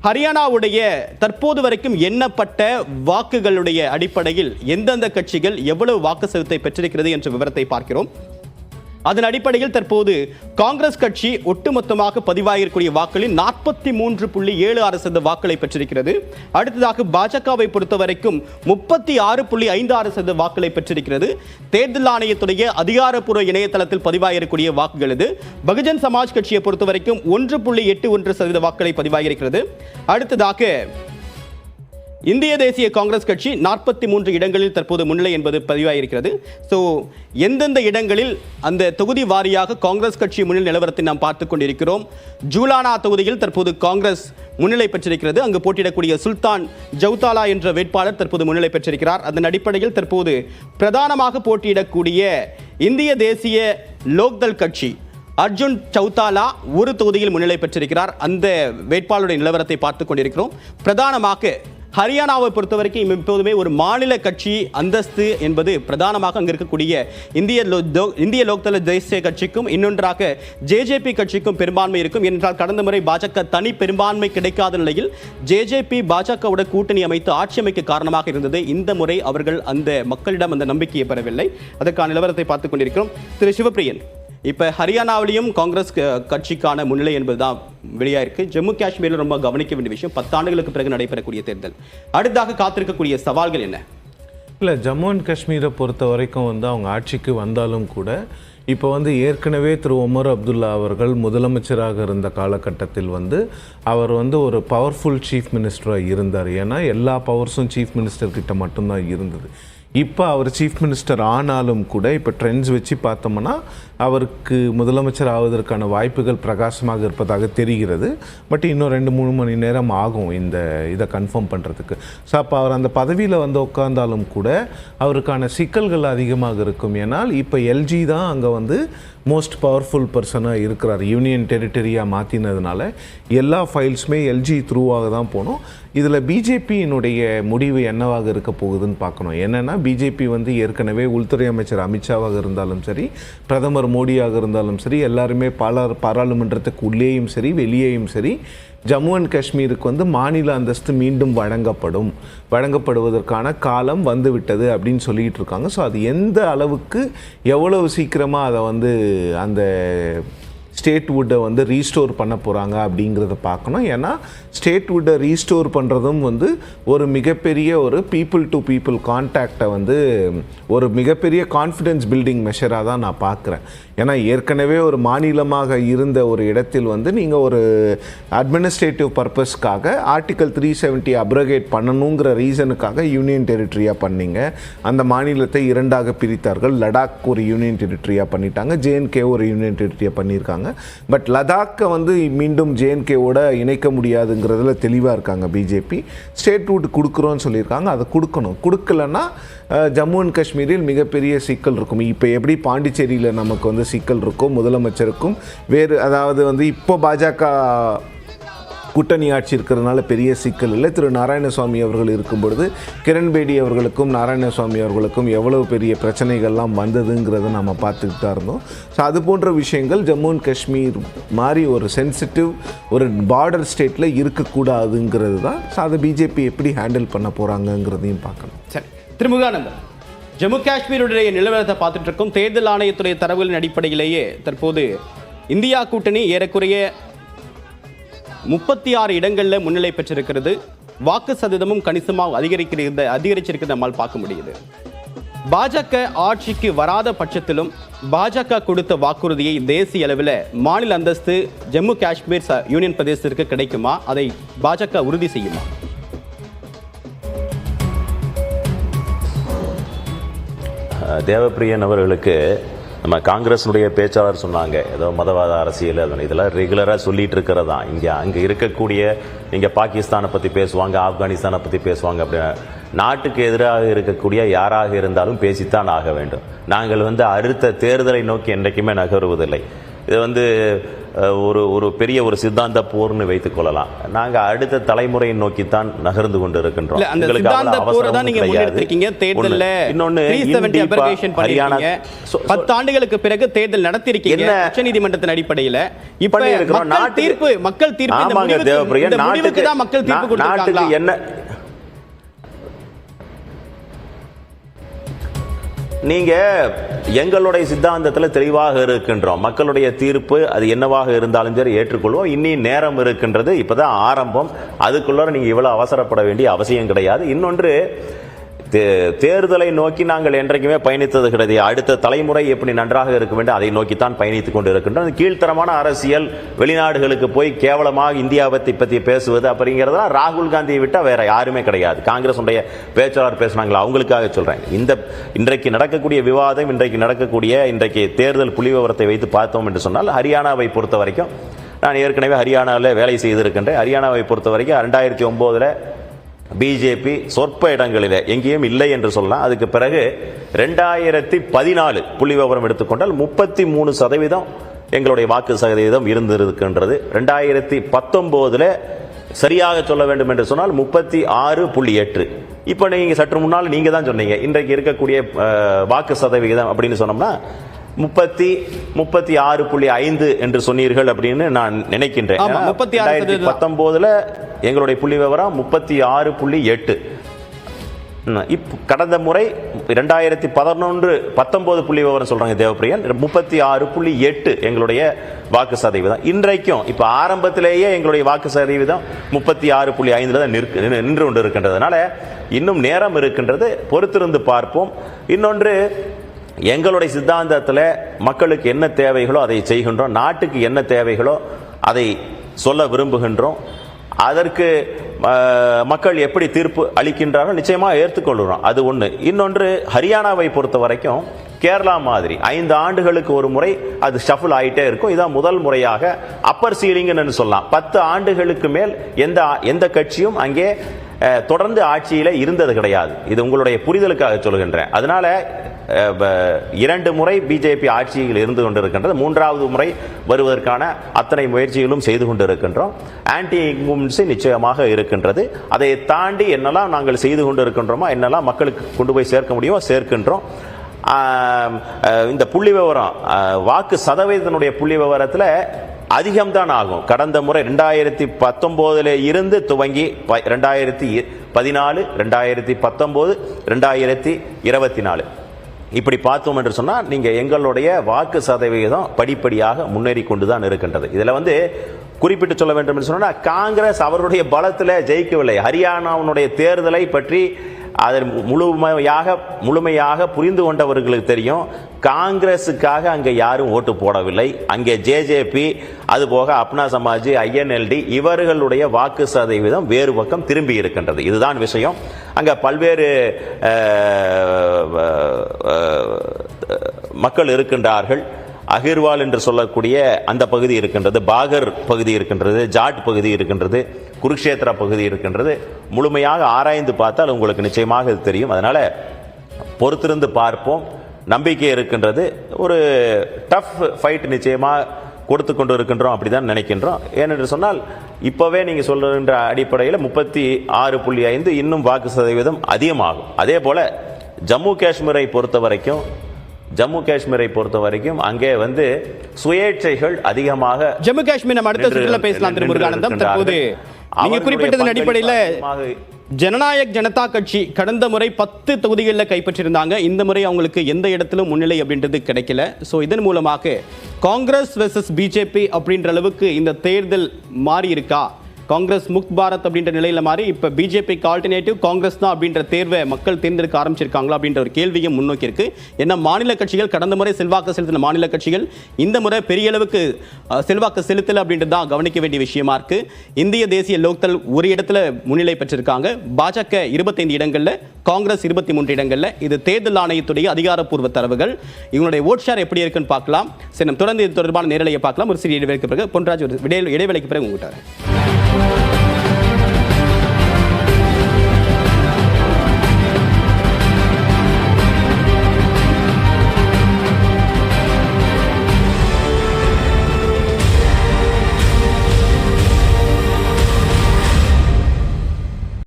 ஹரியானாவுடைய தற்போது வரைக்கும் எண்ணப்பட்ட வாக்குகளுடைய அடிப்படையில் எந்தெந்த கட்சிகள் எவ்வளவு வாக்கு செலுத்தை பெற்றிருக்கிறது என்ற விவரத்தை பார்க்கிறோம். அதன் அடிப்படையில் தற்போது காங்கிரஸ் கட்சி ஒட்டுமொத்தமாக பதிவாகியிருக்கூடிய வாக்களில் 43.76% வாக்களை பெற்றிருக்கிறது. அடுத்ததாக பாஜகவை பொறுத்தவரைக்கும் 36.56% வாக்களை பெற்றிருக்கிறது. தேர்தல் ஆணையத்துடைய அதிகாரப்பூர்வ இணையதளத்தில் பதிவாகியிருக்கூடிய வாக்குகள் இது. பகுஜன் சமாஜ் கட்சியை பொறுத்தவரைக்கும் 1.81% வாக்களை பதிவாகியிருக்கிறது. அடுத்ததாக இந்திய தேசிய காங்கிரஸ் கட்சி 43 இடங்களில் தற்போது முன்னிலை என்பது பதிவாகியிருக்கிறது. ஸோ எந்தெந்த இடங்களில் அந்த தொகுதி வாரியாக காங்கிரஸ் கட்சி முன்னிலை நிலவரத்தை நாம் பார்த்துக் கொண்டிருக்கிறோம். ஜூலானா தொகுதியில் தற்போது காங்கிரஸ் முன்னிலை பெற்றிருக்கிறது. அங்கு போட்டியிடக்கூடிய சுல்தான் ஜவுதாலா என்ற வேட்பாளர் தற்போது முன்னிலை பெற்றிருக்கிறார். அதன் அடிப்படையில் தற்போது பிரதானமாக போட்டியிடக்கூடிய இந்திய தேசிய லோக்தள் கட்சி அர்ஜுன் சௌதாலா ஒரு தொகுதியில் முன்னிலை பெற்றிருக்கிறார். அந்த வேட்பாளருடைய நிலவரத்தை பார்த்துக் கொண்டிருக்கிறோம். பிரதானமாக ஹரியானாவை பொறுத்தவரைக்கும் எப்போதுமே ஒரு மாநில கட்சி அந்தஸ்து என்பது பிரதானமாக அங்கு இருக்கக்கூடிய இந்திய லோக்தள் தேசிய கட்சிக்கும் இன்னொன்றாக ஜேஜேபி கட்சிக்கும் பெரும்பான்மை இருக்கும். என்றால் கடந்த முறை பாஜக தனி பெரும்பான்மை கிடைக்காத நிலையில் ஜேஜேபி பாஜகவோட கூட்டணி அமைத்து ஆட்சி அமைக்க காரணமாக இருந்தது. இந்த முறை அவர்கள் அந்த மக்களிடம் அந்த நம்பிக்கையை பெறவில்லை. அதற்கான நிலவரத்தை பார்த்துக் கொண்டிருக்கிறோம். திரு சிவபிரியன், இப்போ ஹரியானாவிலையும் காங்கிரஸ் கட்சிக்கான முன்னிலை என்பதுதான் வெளியாயிருக்கு. ஜம்மு காஷ்மீரில் ரொம்ப கவனிக்க வேண்டிய விஷயம் 10 ஆண்டுகளுக்கு பிறகு நடைபெறக்கூடிய தேர்தல். அடுத்ததாக காத்திருக்கக்கூடிய சவால்கள் என்ன? இல்லை, ஜம்மு அண்ட் காஷ்மீரை பொறுத்த வரைக்கும் அவங்க ஆட்சிக்கு வந்தாலும் கூட இப்போ ஏற்கனவே திரு உமர் அப்துல்லா அவர்கள் முதலமைச்சராக இருந்த காலகட்டத்தில் அவர் ஒரு பவர்ஃபுல் சீஃப் மினிஸ்டராக இருந்தார். ஏன்னா எல்லா பவர்ஸும் சீஃப் மினிஸ்டர்கிட்ட மட்டும்தான் இருந்தது. இப்போ அவர் சீஃப் மினிஸ்டர் ஆனாலும் கூட இப்போ ட்ரெண்ட்ஸ் வச்சு பார்த்தோம்னா அவருக்கு முதலமைச்சர் ஆவதற்கான வாய்ப்புகள் பிரகாசமாக இருப்பதாக தெரிகிறது. பட் இன்னும் 2-3 மணி நேரம் ஆகும் இதை கன்ஃபார்ம் பண்ணுறதுக்கு. ஸோ அப்போ அவர் அந்த பதவியில் உட்கார்ந்தாலும் கூட அவருக்கான சிக்கல்கள் அதிகமாக இருக்கும். ஏன்னால் இப்போ எல்ஜி தான் அங்கே மோஸ்ட் பவர்ஃபுல் பர்சனாக இருக்கிறார். யூனியன் டெரிட்டரியாக மாற்றினதுனால எல்லா ஃபைல்ஸுமே எல்ஜி த்ரூவாக தான் போகணும். இதில் பிஜேபியினுடைய முடிவு என்னவாக இருக்க போகுதுன்னு பார்க்கணும். என்னென்னா பிஜேபி ஏற்கனவே உள்துறை அமைச்சர் அமித்ஷாவாக இருந்தாலும் சரி, பிரதமர் மோடியாக இருந்தாலும் சரி, எல்லாருமே பாராளுமன்றத்துக்கு உள்ளேயும் சரி வெளியேயும் சரி ஜம்மு அண்ட் காஷ்மீருக்கு மாநில அந்தஸ்து மீண்டும் வழங்கப்படுவதற்கான காலம் வந்துவிட்டது அப்படின்னு சொல்லிகிட்டு இருக்காங்க. ஸோ அது எந்த அளவுக்கு எவ்வளவு சீக்கிரமாக அதை அந்த ஸ்டேட்வுட்டை ரீஸ்டோர் பண்ண போகிறாங்க அப்படிங்கிறத பார்க்கணும். ஏன்னா ஸ்டேட்வுட்டை ரீஸ்டோர் பண்ணுறதும் ஒரு மிகப்பெரிய ஒரு பீப்புள் டு பீப்புள் கான்டாக்டை ஒரு மிகப்பெரிய கான்ஃபிடென்ஸ் பில்டிங் மெஷராக தான் நான் பார்க்குறேன். ஏன்னா ஏற்கனவே ஒரு மாநிலமாக இருந்த ஒரு இடத்தில் நீங்கள் ஒரு அட்மினிஸ்ட்ரேட்டிவ் பர்பஸ்க்காக ஆர்டிகல் 370 அப்ரகேட் பண்ணணுங்கிற ரீசனுக்காக யூனியன் டெரிட்டரியாக பண்ணீங்க. அந்த மாநிலத்தை 2ஆக பிரித்தார்கள். லடாக் ஒரு யூனியன் டெரிட்டரியாக பண்ணிட்டாங்க, ஜேஎன்கே ஒரு யூனியன் டெரிட்டரியாக பண்ணியிருக்காங்க. பட் லடாக்கை மீண்டும் ஜேஎன்கேவோட இணைக்க முடியாதுங்கிறதுல தெளிவாக இருக்காங்க பிஜேபி. ஸ்டேட்வுட் கொடுக்குறோன்னு சொல்லியிருக்காங்க, அதை கொடுக்கலன்னா ஜம்மு அண்ட் காஷ்மீரில் மிகப்பெரிய சிக்கல் இருக்கும். இப்போ எப்படி பாண்டிச்சேரியில் நமக்கு சிக்கல் இருக்கும் முதலமைச்சருக்கும் வேறு, அதாவது இப்போ பாஜக கூட்டணி ஆட்சி இருக்கிறதுனால பெரிய சிக்கல் இல்லை. திரு நாராயணசுவாமி அவர்கள் இருக்கும் பொழுது கிரண்பேடி அவர்களுக்கும் நாராயணசுவாமி அவர்களுக்கும் எவ்வளவு பெரிய பிரச்சனைகள்லாம் வந்ததுங்கிறத நம்ம பார்த்துக்கிட்டு தான் இருந்தோம். ஸோ அது போன்ற விஷயங்கள் ஜம்மு அண்ட் காஷ்மீர் மாதிரி ஒரு சென்சிட்டிவ் ஒரு பார்டர் ஸ்டேட்டில் இருக்கக்கூடாதுங்கிறது தான். ஸோ அதை பிஜேபி எப்படி ஹேண்டில் பண்ண போகிறாங்கங்கிறதையும் பார்க்கணும். சரி, திருமுகானந்தம், ஜம்மு காஷ்மீருடைய நிலவரத்தை பார்த்துட்டு இருக்கோம். தேர்தல் ஆணையத்துடைய தரவுகளின் அடிப்படையிலேயே தற்போது இந்தியா கூட்டணி ஏறக்குறைய 36 இடங்களில் முன்னிலை பெற்றிருக்கிறது. வாக்கு சதவீதமும் கணிசமாக அதிகரிச்சிருக்கிறது நம்மால் பார்க்க முடியுது. பாஜக ஆட்சிக்கு வராத பட்சத்திலும் பாஜக கொடுத்த வாக்குறுதியை தேசிய அளவில் மாநில அந்தஸ்து ஜம்மு காஷ்மீர் யூனியன் பிரதேசத்திற்கு கிடைக்குமா? அதை பாஜக உறுதி செய்யுமா? தேவப்பிரியன் அவர்களுக்கு நம்ம காங்கிரஸுடைய பேச்சாளர் சொன்னாங்க, ஏதோ மதவாத அரசியல் இதெல்லாம் ரெகுலராக சொல்லிட்டு இருக்கிறதா. அங்கே இருக்கக்கூடிய இங்கே பாகிஸ்தானை பற்றி பேசுவாங்க, ஆப்கானிஸ்தானை பற்றி பேசுவாங்க. அப்படின்னா நாட்டுக்கு எதிராக இருக்கக்கூடிய யாராக இருந்தாலும் பேசித்தான் ஆக வேண்டும். நாங்கள் அடுத்த தேர்தலை நோக்கி என்றைக்குமே நகருவதில்லை. இது ஒரு ஒரு பெரிய ஒரு சித்தாந்த போர்னு வைத்துக் கொள்ளலாம். நாங்க அடுத்த தலைமுறையை நோக்கித்தான் நகர்ந்து கொண்டு இருக்கின்றோம். இன்னொன்னு 10 ஆண்டுகளுக்கு பிறகு தேர்தல் நடத்திருக்கீங்க உச்சநீதிமன்றத்தின் அடிப்படையில். இப்ப மக்கள் தீர்ப்பு மக்கள் தீர்ப்பு கொடுத்திருக்காங்களா? என்ன நீங்க எங்களுடைய சித்தாந்தத்தில் தெளிவாக இருக்கின்றோம். மக்களுடைய தீர்ப்பு அது என்னவாக இருந்தாலும் சரி ஏற்றுக்கொள்வோம். இன்னி நேரம் இருக்கின்றது, இப்பதான் ஆரம்பம். அதுக்குள்ள நீங்க இவ்வளவு அவசரப்பட வேண்டிய அவசியம் கிடையாது. இன்னொன்று, தேர்தலை நோக்கி நாங்கள் என்றைக்குமே பயணித்தது கிடையாது. அடுத்த தலைமுறை எப்படி நன்றாக இருக்க வேண்டும் அதை நோக்கித்தான் பயணித்துக் கொண்டு இருக்கின்றோம். கீழ்த்தரமான அரசியல், வெளிநாடுகளுக்கு போய் கேவலமாக இந்தியாவை பற்றி பேசுவது அப்படிங்கிறதா ராகுல் காந்தியை விட்டா வேற யாருமே கிடையாது. காங்கிரஸ் உடைய பேச்சாளர் பேசினாங்களா, அவங்களுக்காக சொல்றேன். இன்றைக்கு நடக்கக்கூடிய விவாதம், இன்றைக்கு தேர்தல் புள்ளி விவரத்தை வைத்து பார்த்தோம் என்று சொன்னால், ஹரியானாவை பொறுத்த வரைக்கும் நான் ஏற்கனவே ஹரியானாவில் வேலை செய்திருக்கின்றேன். ஹரியானாவை பொறுத்த வரைக்கும் 2009 பிஜேபி சொற்ப இடங்களிலே எங்கேயும் இல்லை என்று சொல்லலாம். அதுக்கு பிறகு 2014 புள்ளி விவரம் எடுத்துக்கொண்டால் 33% எங்களுடைய வாக்கு சதவீதம் இருந்திருக்கின்றது. 2019 சரியாக சொல்ல வேண்டும் என்று சொன்னால் 36.8. இப்போ நீங்க சற்று முன்னால் நீங்க தான் சொன்னீங்க இன்றைக்கு இருக்கக்கூடிய வாக்கு சதவிகிதம் அப்படின்னு சொன்னோம்னா 36.5 என்று சொன்னீர்கள் அப்படின்னு நான் நினைக்கின்றேன். 2019 எங்களுடைய புள்ளி விவரம் 36.8. கடந்த முறை 2019 புள்ளி விவரம் சொல்றாங்க தேவப்பிரியன், 36.8 எங்களுடைய வாக்கு சதவீதம். இன்றைக்கும் இப்ப ஆரம்பத்திலேயே எங்களுடைய வாக்கு சதவீதம் 36.5 தான் நின்று கொண்டு இருக்கின்றதுனால இன்னும் நேரம் இருக்கின்றது, பொறுத்திருந்து பார்ப்போம். இன்னொன்று, எங்களுடைய சித்தாந்தத்தில் மக்களுக்கு என்ன தேவைகளோ அதை செய்கின்றோம், நாட்டுக்கு என்ன தேவைகளோ அதை சொல்ல விரும்புகின்றோம். அதற்கு மக்கள் எப்படி தீர்ப்பு அளிக்கின்றார்கள் நிச்சயமாக ஏற்றுக்கொள்கிறோம். அது ஒன்று. இன்னொன்று, ஹரியானாவை பொறுத்த வரைக்கும் கேரளா மாதிரி 5 ஆண்டுகளுக்கு ஒரு முறை அது ஷஃபிள் ஆகிட்டே இருக்கும். இதான் முதல் முறையாக அப்பர் சீலிங்னு சொல்லலாம். 10 ஆண்டுகளுக்கு மேல் எந்த கட்சியும் அங்கே தொடர்ந்து ஆட்சியில இருந்தது கிடையாது. இது உங்களுடைய புரிதலுக்காக சொல்கின்றேன். அதனால 2 முறை பிஜேபி ஆட்சியில் இருந்து கொண்டிருக்கின்றது. 3வது முறை வருவதற்கான அத்தனை முயற்சிகளும் செய்து கொண்டிருக்கின்றோம். ஆன்டி இன்குமென்சி நிச்சயமாக இருக்கின்றது. அதை தாண்டி என்னெல்லாம் நாங்கள் செய்து கொண்டிருக்கின்றோமோ, என்னெல்லாம் மக்களுக்கு கொண்டு போய் சேர்க்க முடியுமோ சேர்க்கின்றோம். இந்த புள்ளி விவரம், வாக்கு சதவீதத்தினுடைய புள்ளி விவரத்தில் அதிகம்தான் ஆகும். கடந்த முறை 2019 இருந்து துவங்கி 2014, 2019, 2024 இப்படி பார்த்தோம் என்று சொன்னால் நீங்க எங்களுடைய வாக்கு சதவீதம் படிப்படியாக முன்னேறி கொண்டுதான் இருக்கின்றது. இதுல குறிப்பிட்டு சொல்ல வேண்டும் என்று சொன்னா, காங்கிரஸ் அவருடைய பலத்தில் ஜெயிக்கவில்லை. ஹரியானாவுடைய தேர்தலை பற்றி அதை முழுமையாக புரிந்து கொண்டவர்களுக்கு தெரியும். காங்கிரசுக்காக அங்கே யாரும் ஓட்டு போடவில்லை. அங்கே ஜேஜேபி, அதுபோக அப்னா சமாஜ், ஐஎன்எல்டி இவர்களுடைய வாக்கு சதவீதம் வேறு பக்கம் திரும்பி இருக்கின்றது. இதுதான் விஷயம். அங்கே பல்வேறு மக்கள் இருக்கின்றார்கள். அகிர்வால் என்று சொல்லக்கூடிய அந்த பகுதி இருக்கின்றது, பாகர் பகுதி இருக்கின்றது, ஜாட் பகுதி இருக்கின்றது, குருக்ஷேத்திரா பகுதி இருக்கின்றது. முழுமையாக ஆராய்ந்து பார்த்தால் உங்களுக்கு நிச்சயமாக இது தெரியும். அதனால பொறுத்திருந்து பார்ப்போம். நம்பிக்கை இருக்கின்றது. ஒரு டஃப் ஃபைட் நிச்சயமாக கொடுத்து கொண்டு இருக்கின்றோம், அப்படிதான் நினைக்கின்றோம். ஏனென்று சொன்னால் இப்பவே நீங்க சொல்கின்ற அடிப்படையில் 36.5 இன்னும் வாக்கு சதவீதம் அதிகமாகும். அதே போல ஜம்மு காஷ்மீரை பொறுத்த வரைக்கும் அங்கே சுயேட்சைகள் அதிகமாக. ஜம்மு காஷ்மீர் நம்ம அடுத்த சுற்றுல பேசலாம். திரு முருகானந்தம், தற்போது நீங்க குறிப்பிட்டதன் அடிப்படையில் ஜனநாயக் ஜனதா கட்சி கடந்த முறை 10 தொகுதிகளில் கைப்பற்றியிருந்தாங்க. இந்த முறை அவங்களுக்கு எந்த இடத்திலும் முன்னிலை அப்படின்றது கிடைக்கல. ஸோ இதன் மூலமாக காங்கிரஸ் வெர்சஸ் பிஜேபி அப்படின்ற அளவுக்கு இந்த தேர்தல் மாறி இருக்கா? காங்கிரஸ் முக்த் பாரத் அப்படின்ற நிலையில மாறி இப்ப பிஜேபிக்கு ஆல்டர்னேட்டிவ் காங்கிரஸ் தான் அப்படின்ற தேர்வை மக்கள் தேர்ந்தெடுக்க ஆரம்பிச்சிருக்காங்களா அப்படின்ற ஒரு கேள்வியும் முன்னோக்கி இருக்கு. ஏன்னா மாநில கட்சிகள் கடந்த முறை செல்வாக்கு செலுத்தின மாநில கட்சிகள் இந்த முறை பெரிய அளவுக்கு செல்வாக்கு செலுத்தல அப்படின்றது தான் கவனிக்க வேண்டிய விஷயமா இருக்கு. இந்திய தேசிய லோக்தள் ஒரு இடத்துல முன்னிலை பெற்றிருக்காங்க. பாஜக 25 இடங்கள்ல, காங்கிரஸ் 23 இடங்கள்ல. இது தேர்தல் ஆணையத்துடைய அதிகாரப்பூர்வ தரவுகள். இவங்களுடைய ஓட் ஷேர் எப்படி இருக்குன்னு பார்க்கலாம். சரி, நம்ம தொடர்ந்து இது தொடர்பான நேரலையை பார்க்கலாம். ஒரு சிறிய இடைவெளிக்கு பிறகு பொன்ராஜ் ஒரு இடைவெளிக்கு பிறகு உங்கள்கிட்ட